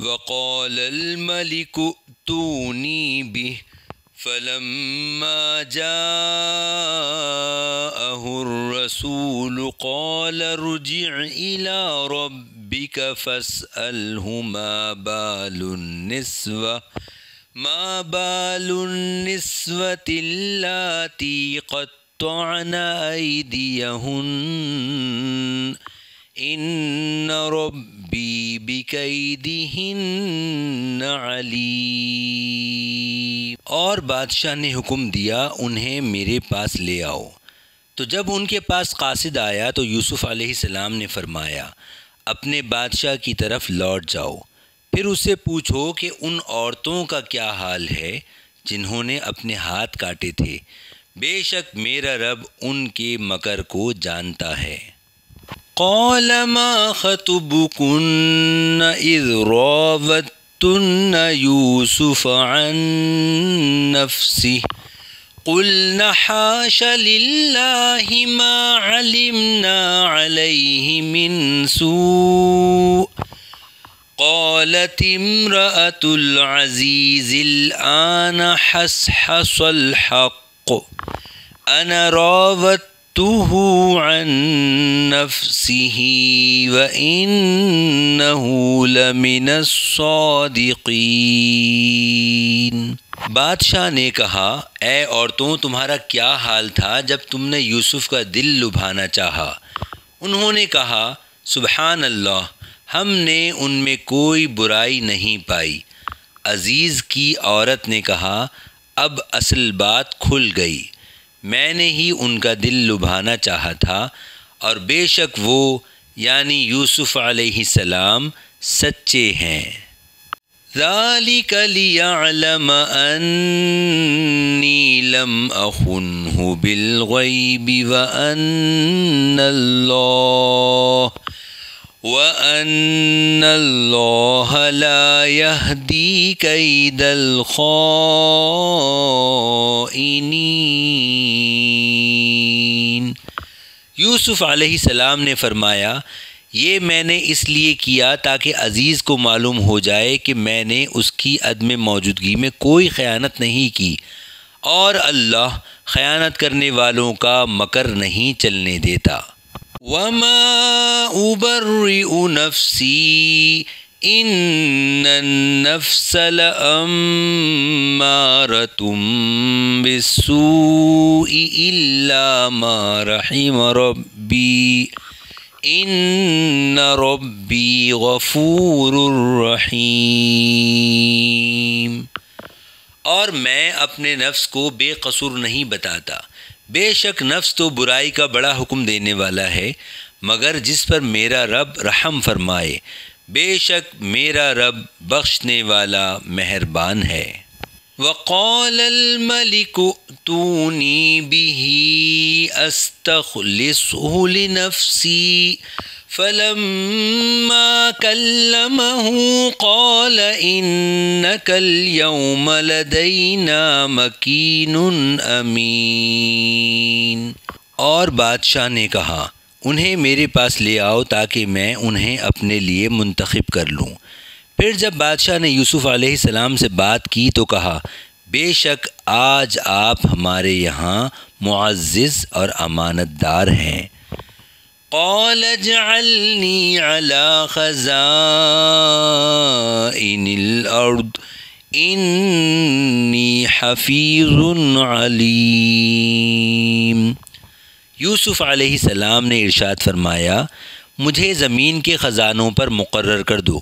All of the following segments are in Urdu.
وقال الملك ائتوني به فلما جاءه الرسول قال ارجع إلى ربك فاسأله ما بال النسوة اللاتي قطعن أيديهن إن ربي بكيدهن علیم۔ اور بادشاہ نے حکم دیا انہیں میرے پاس لے آؤ۔ تو جب ان کے پاس قاصد آیا تو یوسف علیہ السلام نے فرمایا اپنے بادشاہ کی طرف لوٹ جاؤ، پھر اس سے پوچھو کہ ان عورتوں کا کیا حال ہے جنہوں نے اپنے ہاتھ کاٹے تھے، بے شک میرا رب ان کے مکر کو جانتا ہے۔ قال ما خطبكن إذ راودتن يوسف عن نفسه قلنا حاش لله ما علمنا عليه من سوء قالت امرأة العزيز الآن حصحص الحق أنا راودته عن نفسه وإنه لمن الصادقين۔ بادشاہ نے کہا اے عورتوں تمہارا کیا حال تھا جب تم نے یوسف کا دل لبھانا چاہا؟ انہوں نے کہا سبحان اللہ، ہم نے ان میں کوئی برائی نہیں پائی۔ عزیز کی عورت نے کہا اب اصل بات کھل گئی، میں نے ہی ان کا دل لبھانا چاہا تھا، اور بے شک وہ یعنی یوسف علیہ السلام سچے ہیں۔ ذَلِكَ لِيَعْلَمَ أَنِّي لَمْ أَخُنْهُ بِالْغَيْبِ وَأَنَّ اللَّهَ لَا يَهْدِي كَيْدَ الْخَائِنِينَ۔ یوسف علیہ السلام نے فرمایا یہ میں نے اس لیے کیا تاکہ عزیز کو معلوم ہو جائے کہ میں نے اس کی عدم موجودگی میں کوئی خیانت نہیں کی، اور اللہ خیانت کرنے والوں کا مکر نہیں چلنے دیتا۔ وَمَا أُبَرِّئُ نَفْسِي إِنَّ النَّفْسَ لَأَمَّارَةٌ بِالسُّوءِ إِلَّا مَا رَحِمَ رَبِّي إِنَّ رَبِّي غَفُورٌ رَحِيمٌ۔ اور میں اپنے نفس کو بے قصور نہیں بتاتا، بے شک نفس تو برائی کا بڑا حکم دینے والا ہے، مگر جس پر میرا رب رحم فرمائے، بے شک میرا رب بخشنے والا مہربان ہے۔ وقال الملك ائتوني به استخلصه لنفسي فلما كلمه قال إنك اليوم لدينا مكين أمين۔ اور بادشاہ نے کہا انہیں میرے پاس لے آؤ تاکہ میں انہیں اپنے لیے منتخب کر لوں۔ پھر جب بادشاہ نے یوسف علیہ السلام سے بات کی تو کہا بے شک آج آپ ہمارے یہاں معزز اور امانت دار ہیں۔ قال اجعلنی علی خزائن الارض انی حفیظ علیم۔ یوسف علیہ السلام نے ارشاد فرمایا مجھے زمین کے خزانوں پر مقرر کر دو،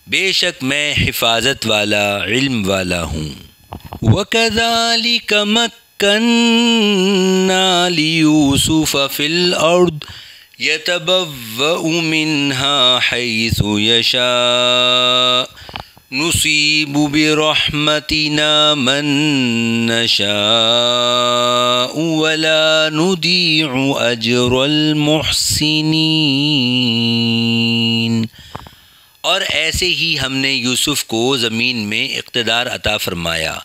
بے شک میں حفاظت والا علم والا ہوں۔ وَكَذَلِكَ مَكَّنَّا لِيُوسُفَ فِي الْأَرْضِ يَتَبَوَّأُ مِنْهَا حَيْثُ يَشَاءُ نُصِيبُ بِرَحْمَتِنَا مَن نَّشَاءُ وَلَا نُضِيعُ أَجْرَ الْمُحْسِنِينَ۔ اور ایسے ہی ہم نے یوسف کو زمین میں اقتدار عطا فرمایا،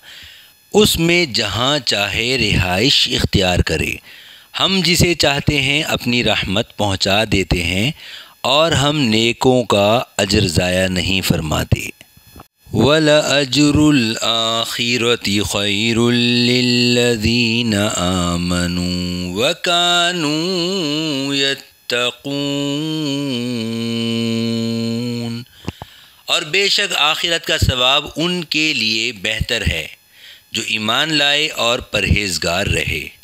اس میں جہاں چاہے رہائش اختیار کرے، ہم جسے چاہتے ہیں اپنی رحمت پہنچا دیتے ہیں، اور ہم نیکوں کا اجر ضائع نہیں فرماتے۔ وَلَأَجْرُ الْآخِرَةِ خَيْرٌ لِّلَّذِينَ آمَنُوا وَكَانُوا يَتَّقُونَ، اور بے شک آخرت کا ثواب ان کے لیے بہتر ہے جو ایمان لائے اور پرہیزگار رہے۔